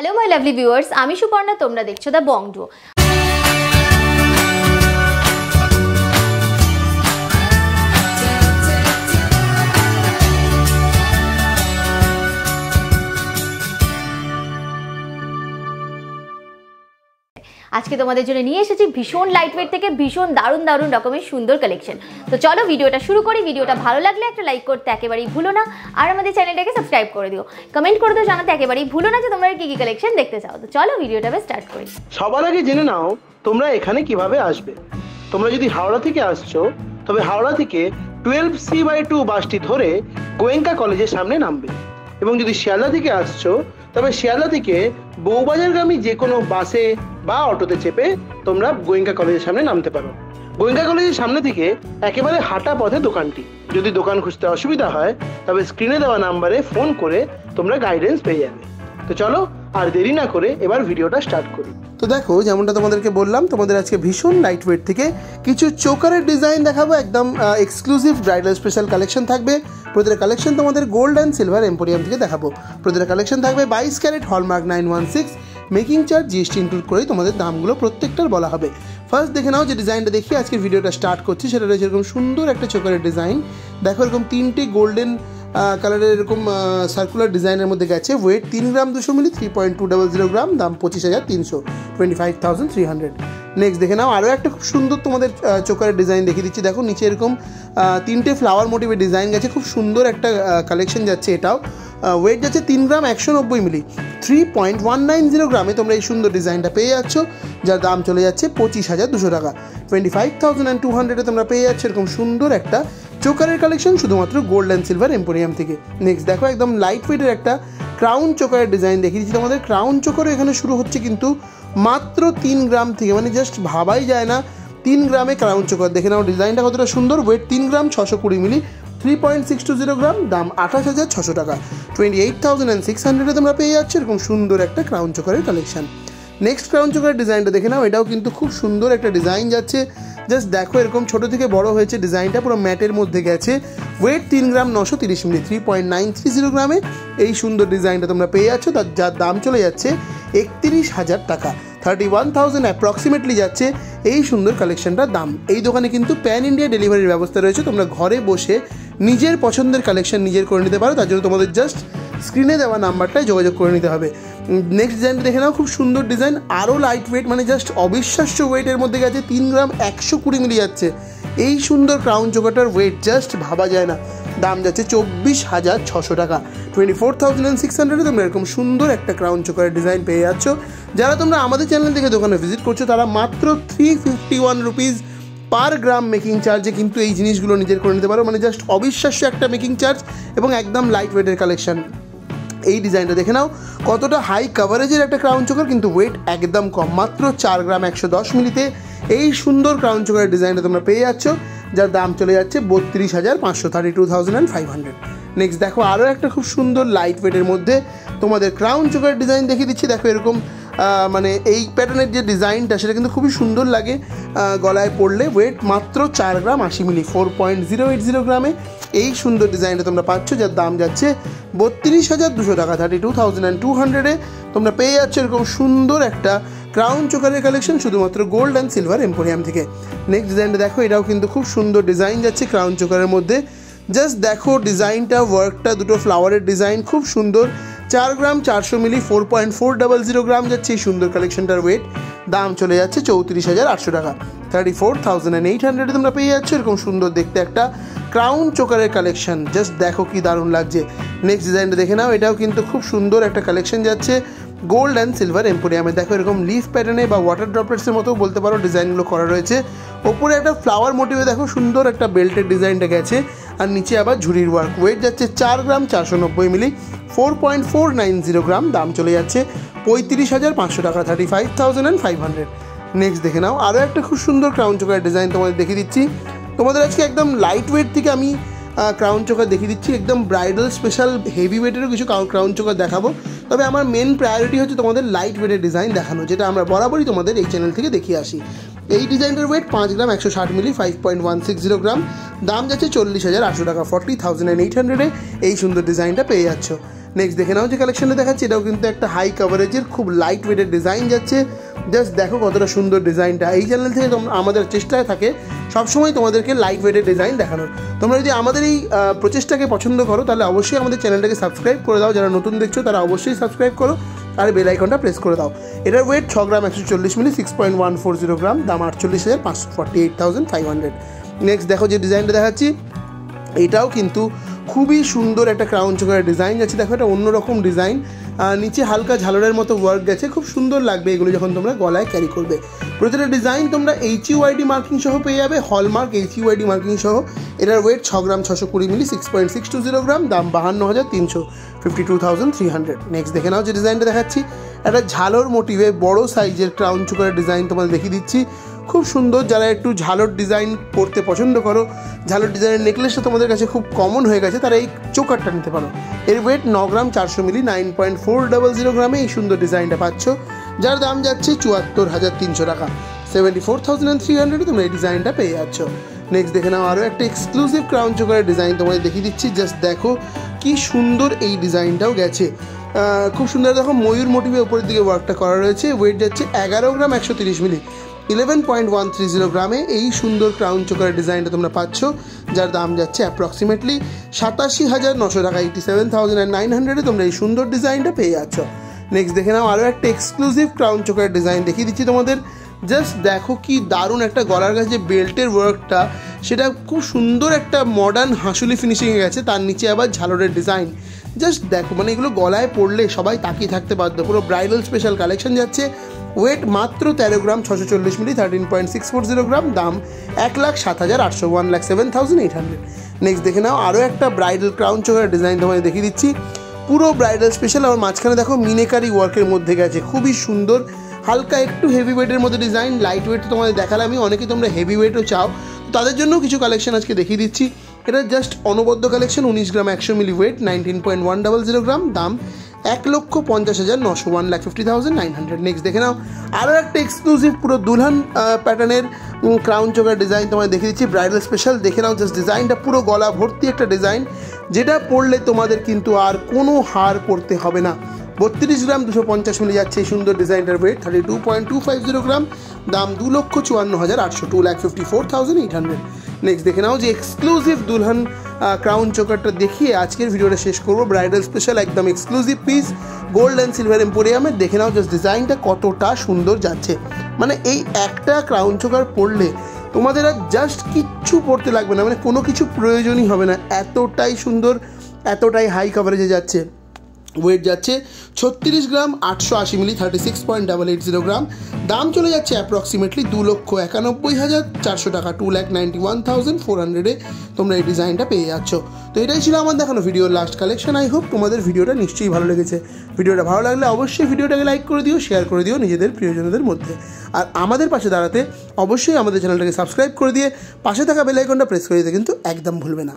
Hello my lovely viewers, আমি সুপর্ণা, তোমরা দেখছো দ্য বং ডুও। আজকে তোমাদের জন্য নিয়ে এসেছি ভীষণ লাইটওয়েট থেকে ভীষণ দারুণ দারুণ রকমের সুন্দর কালেকশন। তো চলো ভিডিওটা শুরু করি। ভিডিওটা ভালো লাগলে একটা লাইক করতে একেবারেই ভুলো না, আর আমাদের চ্যানেলটাকে সাবস্ক্রাইব করে দিও। কমেন্ট করে দিও, জানাতে একেবারেই ভুলো না যে তোমরা কি কি কালেকশন দেখতে চাও। তো চলো ভিডিওটা স্টার্ট করি। সবার আগে জেনে নাও তোমরা এখানে কিভাবে আসবে। তোমরা যদি হাওড়া থেকে আসছো তবে হাওড়া থেকে 12C/2 বাসটি ধরে গোয়েঙ্কা কলেজের সামনে নামবে, এবং যদি শিয়ালদা থেকে আসছো তবে শিয়ালদা থেকে বউবাজারগামী যে কোনো বাসে বা অটোতে চেপে তোমরা গোয়েঙ্কা কলেজের সামনে নামতে পারো। গোয়েঙ্কা কলেজের সামনে থেকে একেবারে হাঁটা পথে দোকানটি। যদি দোকান খুঁজতে অসুবিধা হয় তবে স্ক্রিনে দেওয়া নাম্বারে ফোন করে তোমরা গাইডেন্স পেয়ে যাবে। তো চলো আর দেরি না করে এবার ভিডিওটা স্টার্ট করি। তো দেখো, যেমনটা তোমাদেরকে বললাম, তোমাদের আজকে ভীষণ লাইট ওয়েট থেকে কিছু চোকারের ডিজাইন দেখাবো। একদম এক্সক্লুসিভ ব্রাইডাল স্পেশাল কালেকশন থাকবে। প্রতিটা কালেকশন তোমাদের গোল্ড অ্যান্ড সিলভার এম্পোরিয়াম থেকে দেখাবো। প্রতিটা কালেকশন থাকবে 22 carat hallmark 916, making charge GST include করেই তোমাদের দামগুলো প্রত্যেকটার বলা হবে। ফার্স্ট দেখে নাও যে ডিজাইনটা দেখিয়ে আজকে ভিডিওটা স্টার্ট করছি, সেটা রয়েছে এরকম সুন্দর একটা চোকারের ডিজাইন। দেখো, এরকম তিনটে গোল্ডেন কালারের এরকম সার্কুলার ডিজাইনের মধ্যে গেছে। ওয়েট 3 গ্রাম 200 মিলি, 3.200 গ্রাম, দাম 25,300, 25,300। নেক্সট দেখে নাও আরও একটা খুব সুন্দর তোমাদের চোকারের ডিজাইন দেখিয়ে দিচ্ছি। দেখো, নিচে এরকম তিনটে ফ্লাওয়ার মোটিভের ডিজাইন গেছে, খুব সুন্দর একটা কালেকশন যাচ্ছে। এটাও ওয়েট যাচ্ছে 3 গ্রাম 190 মিলি, 3.190 গ্রামে তোমরা এই সুন্দর ডিজাইনটা পেয়ে যাচ্ছ, যার দাম চলে যাচ্ছে 25,200 টাকা, 25,200 তোমরা পেয়ে যাচ্ছ এরকম সুন্দর একটা চোকারের কালেকশন শুধুমাত্র গোল্ড অ্যান্ড সিলভার এম্পোরিয়াম থেকে। নেক্সট দেখো, একদম লাইট ওয়েটের একটা ক্রাউন চোকারের ডিজাইন দেখিয়ে দিচ্ছি তোমাদের। ক্রাউন চোকারও এখানে শুরু হচ্ছে কিন্তু মাত্র 3 গ্রাম থেকে, মানে জাস্ট ভাবাই যায় না 3 গ্রামে ক্রাউন চোকার। দেখে নাও ডিজাইনটা কতটা সুন্দর। ওয়েট 3 গ্রাম 620 মিলি, 3.620 গ্রাম, দাম 28,600 টাকা, 28,600 তোমরা পেয়ে যাচ্ছ এরকম সুন্দর একটা ক্রাউন চোকারের কালেকশন। নেক্সট ক্রাউন চোকারের ডিজাইনটা দেখে নাও। এটাও কিন্তু খুব সুন্দর একটা ডিজাইন যাচ্ছে। জাস্ট দেখো, এরকম ছোটো থেকে বড় হয়েছে ডিজাইনটা, পুরো ম্যাটের মধ্যে গেছে। ওয়েট 3 গ্রাম 930 মিলি, 3.930 গ্রামে এই সুন্দর ডিজাইনটা তোমরা পেয়ে যাচ্ছ, যার দাম চলে যাচ্ছে 31,000 টাকা, 31,000 অ্যাপ্রক্সিমেটলি যাচ্ছে এই সুন্দর কালেকশনটার দাম। এই দোকানে কিন্তু প্যান ইন্ডিয়া ডেলিভারির ব্যবস্থা রয়েছে। তোমরা ঘরে বসে নিজের পছন্দের কালেকশন নিজের করে নিতে পারো। তার জন্য তোমাদের জাস্ট স্ক্রিনে দেওয়া নাম্বারটায় যোগাযোগ করে নিতে হবে। নেক্সট ডিজাইনটা দেখে নাও, খুব সুন্দর ডিজাইন, আরও লাইট ওয়েট, মানে জাস্ট অবিশ্বাস্য ওয়েটের মধ্যে গেছে। 3 গ্রাম 120 মিলি যাচ্ছে এই সুন্দর ক্রাউন চোকারটার ওয়েট, জাস্ট ভাবা যায় না। দাম যাচ্ছে 24,600 টাকা, 24,600 তোমরা এরকম সুন্দর একটা ক্রাউন চোকারের ডিজাইন পেয়ে যাচ্ছ। যারা তোমরা আমাদের চ্যানেল থেকে দোকানে ভিজিট করছো তারা মাত্র 351 রুপিস পার গ্রাম মেকিং চার্জে কিন্তু এই জিনিসগুলো নিজের করে নিতে পারো। মানে জাস্ট অবিশ্বাস্য একটা মেকিং চার্জ এবং একদম লাইট ওয়েটের কালেকশন। এই ডিজাইনটা দেখে নাও, কতটা হাই কাভারেজের একটা ক্রাউন চোকার, কিন্তু ওয়েট একদম কম, মাত্র 4 গ্রাম 110 মিলিতে এই সুন্দর ক্রাউন চোকারের ডিজাইনটা তোমরা পেয়ে যাচ্ছ, যার দাম চলে যাচ্ছে 32,500, 32,500। নেক্সট দেখো, আরও একটা খুব সুন্দর লাইট ওয়েটের মধ্যে তোমাদের ক্রাউন চোকারের ডিজাইন দেখিয়ে দিচ্ছি। দেখো, এরকম মানে এই প্যাটার্নের যে ডিজাইনটা সেটা কিন্তু খুবই সুন্দর লাগে গলায় পরলে। ওয়েট মাত্র 4 গ্রাম 80 মিলি, 4.080 গ্রামে এই সুন্দর ডিজাইনটা তোমরা পাচ্ছ, যার দাম যাচ্ছে 32,200 টাকা, 32,200 তোমরা পেয়ে যাচ্ছ এরকম সুন্দর একটা ক্রাউন চোকারের কালেকশন শুধুমাত্র গোল্ড অ্যান্ড সিলভার এম্পোরিয়াম থেকে। নেক্সট ডিজাইনটা দেখো, এটাও কিন্তু খুব সুন্দর ডিজাইন যাচ্ছে ক্রাউন চোকারের মধ্যে। জাস্ট দেখো ডিজাইনটা, ওয়ার্কটা, দুটো ফ্লাওয়ারের ডিজাইন খুব সুন্দর। 4 গ্রাম 400 মিলি, 4.400 গ্রাম যাচ্ছে এই সুন্দর কালেকশনটার ওয়েট। দাম চলে যাচ্ছে 34,800 টাকা, 34,800 তোমরা পেয়ে যাচ্ছ এরকম সুন্দর দেখতে একটা ক্রাউন চোকারের কালেকশন। জাস্ট দেখো কি দারুণ লাগছে। নেক্সট ডিজাইনটা দেখে নাও। এটাও কিন্তু খুব সুন্দর একটা কালেকশন যাচ্ছে গোল্ড অ্যান্ড সিলভার এম্পোরিয়ামে। দেখো, এরকম লিফ প্যাটার্নে বা ওয়াটার ড্রপলেটসের মতো বলতে পারো ডিজাইনগুলো করা রয়েছে। ওপরে একটা ফ্লাওয়ার মোটিভে দেখো সুন্দর একটা বেল্টের ডিজাইনটা গেছে, আর নিচে আবার ঝুড়ির ওয়ার্ক। ওয়েট যাচ্ছে 4 গ্রাম 490 মিলি, 4.490 গ্রাম, দাম চলে যাচ্ছে 35,500 টাকা, 35,500। নেক্সট দেখে নাও, আরও একটা খুব সুন্দর ক্রাউন চোকার ডিজাইন তোমাদের দেখিয়ে দিচ্ছি। তোমাদের আজকে একদম লাইট ওয়েট থেকে আমি ক্রাউন চোকার দেখিয়ে দিচ্ছি। একদম ব্রাইডাল স্পেশাল হেভি ওয়েটেরও কিছু ক্রাউন চোকার দেখাবো, তবে আমার মেন প্রায়োরিটি হচ্ছে তোমাদের লাইট ওয়েটের ডিজাইন দেখানো, যেটা আমরা বরাবরই তোমাদের এই চ্যানেল থেকে দেখিয়ে আসি। এই ডিজাইনটার ওয়েট 5 গ্রাম 160 মিলি, 5.160 গ্রাম, দাম যাচ্ছে 40,800 টাকা, 40,800 এই সুন্দর ডিজাইনটা পেয়ে যাচ্ছ। নেক্সট দেখে নাও যে কালেকশনটা দেখাচ্ছি, এটাও কিন্তু একটা হাই কাভারেজের খুব লাইট ওয়েটের ডিজাইন যাচ্ছে। জাস্ট দেখো কতটা সুন্দর ডিজাইনটা। এই চ্যানেল থেকে আমাদের চেষ্টায় থাকে সবসময় তোমাদেরকে লাইট ওয়েটের ডিজাইন দেখানোর। তোমরা যদি আমাদের এই প্রচেষ্টাকে পছন্দ করো তাহলে অবশ্যই আমাদের চ্যানেলটাকে সাবস্ক্রাইব করে দাও, যারা নতুন দেখছো তারা অবশ্যই সাবস্ক্রাইব করো আর বেল আইকনটা প্রেস করে দাও। এটার ওয়েট 6 গ্রাম 140 মিলি, 6.140 গ্রাম, দাম 48,500, নেক্সট দেখো যে ডিজাইনটা দেখাচ্ছি, এটাও কিন্তু খুবই সুন্দর একটা ক্রাউন চোকারের ডিজাইন যাচ্ছে। দেখো এটা অন্যরকম ডিজাইন, নিচে হালকা ঝালরের মতো ওয়ার্ক গেছে, খুব সুন্দর লাগবে এগুলো যখন তোমরা গলায় ক্যারি করবে। প্রতিটা ডিজাইন তোমরা HUID মার্কিং সহ পেয়ে যাবে, হলমার্ক HUID মার্কিং সহ। এটার ওয়েট 6 গ্রাম 620 মিলি, 6.620 গ্রাম, দাম 52,300, 52,300। নেক্সট দেখে নাও যে ডিজাইনটা দেখাচ্ছি, একটা ঝালর মোটিভে বড় সাইজের ক্রাউন চোকারের ডিজাইন তোমাদের দেখিয়ে দিচ্ছি, খুব সুন্দর। যারা একটু ঝালর ডিজাইন পরতে পছন্দ করো, ঝালর ডিজাইনের নেকলেসটা তোমাদের কাছে খুব কমন হয়ে গেছে, তারা এই চোকারটা নিতে পারো। এর ওয়েট 9 গ্রাম 400 মিলি, 9.400 গ্রামে এই সুন্দর ডিজাইনটা পাচ্ছ, যার দাম যাচ্ছে 74,300 টাকা, 74,300 তোমরা এই ডিজাইনটা পেয়ে যাচ্ছ। নেক্সট দেখে নাও আরও একটা এক্সক্লুসিভ ক্রাউন চোকারের ডিজাইন তোমাদের দেখিয়ে দিচ্ছি। জাস্ট দেখো কি সুন্দর এই ডিজাইনটাও গেছে, খুব সুন্দর। দেখো ময়ূর মোটিভে উপরের দিকে ওয়ার্কটা করা রয়েছে। ওয়েট যাচ্ছে 11 গ্রাম 130 মিলি, 11.130 গ্রামে এই সুন্দর ক্রাউন চোকারের ডিজাইনটা তোমরা পাচ্ছ, যার দাম যাচ্ছে অ্যাপ্রক্সিমেটলি 87,900 টাকা, 87,900 তোমরা এই সুন্দর ডিজাইনটা পেয়ে যাচ্ছ। নেক্সট দেখে নাও আরও একটা এক্সক্লুসিভ ক্রাউন চোকারের ডিজাইন দেখিয়ে দিচ্ছি তোমাদের। জাস্ট দেখো কি দারুণ একটা গলার কাছে যে বেল্টের ওয়ার্কটা, সেটা খুব সুন্দর একটা মডার্ন হাঁসুলি ফিনিশিংয়ে গেছে, তার নিচে আবার ঝালরের ডিজাইন। জাস্ট দেখো মানে এগুলো গলায় পড়লে সবাই তাকিয়ে থাকতে বাধ্য, পুরো ব্রাইডাল স্পেশাল কালেকশন যাচ্ছে। ওয়েট মাত্র 13 গ্রাম 640 মিলি, 13.640 গ্রাম, দাম 1,07,800, 1,07,800। নেক্সট দেখে নাও আরও একটা ব্রাইডাল ক্রাউন চোকারের ডিজাইন তোমাদের দেখিয়ে দিচ্ছি, পুরো ব্রাইডাল স্পেশাল। আমার মাঝখানে দেখো মিনেকারি ওয়ার্কের মধ্যে গেছে, খুবই সুন্দর, হালকা একটু হেভি ওয়েটের মধ্যে ডিজাইন। লাইট ওয়েট তোমাদের দেখালাম আমি, অনেকে তোমরা হেভি ওয়েটও চাও, তাদের জন্য কিছু কালেকশন আজকে দেখিয়ে দিচ্ছি। এটা জাস্ট অনবদ্য কালেকশন, 19 গ্রাম 100 মিলি, ওয়েট 19.100 গ্রাম, দাম 1,50,900, 1,50,900। নেক্সট দেখে নাও আরও একটা এক্সক্লুসিভ পুরো দুলহান প্যাটার্নের ক্রাউন চোকার ডিজাইন তোমাদের দেখিয়ে দিচ্ছি, ব্রাইডাল স্পেশাল। দেখে নাও জাস্ট ডিজাইনটা, পুরো গলা ভর্তি একটা ডিজাইন, যেটা পরলে তোমাদের কিন্তু আর কোনো হার পরতে হবে না। 32 গ্রাম 250 মিলি যাচ্ছে এই সুন্দর ডিজাইনটার ওয়েট, 32.250 গ্রাম, দাম 2,54,800, 2,54,800। নেক্সট দেখে নাও যে এক্সক্লুসিভ দুলহান ক্রাউন চোকারটা দেখিয়ে আজকের ভিডিওটা শেষ করবো। ব্রাইডাল স্পেশাল একদম exclusive piece, gold and silver এম্পোরিয়ামের। দেখে নাও জাস্ট ডিজাইনটা কতটা সুন্দর যাচ্ছে, মানে এই একটা ক্রাউন চোকার পরলে তোমাদের আর জাস্ট কিচ্ছু পরতে লাগবে না, মানে কোনো কিছু প্রয়োজনই হবে না, এতটাই সুন্দর, এতটাই হাই কাভারেজে যাচ্ছে। ওয়েট যাচ্ছে 36 গ্রাম 880 মিলি, 36.880 গ্রাম, দাম চলে যাচ্ছে অ্যাপ্রক্সিমেটলি 2,91,400 টাকা, 2,91,400 তোমরা এই ডিজাইনটা পেয়ে যাচ্ছ। তো এটাই ছিল আমার দেখানো ভিডিওর লাস্ট কালেকশন। আই হোপ তোমাদের ভিডিওটা নিশ্চয়ই ভালো লেগেছে। ভিডিওটা ভালো লাগলে অবশ্যই ভিডিওটাকে লাইক করে দিও, শেয়ার করে দিও নিজেদের প্রিয়জনদের মধ্যে। আর আমাদের পাশে দাঁড়াতে অবশ্যই আমাদের চ্যানেলটাকে সাবস্ক্রাইব করে দিয়ে পাশে থাকা বেল আইকনটা প্রেস করে দিতে কিন্তু একদম ভুলবে না।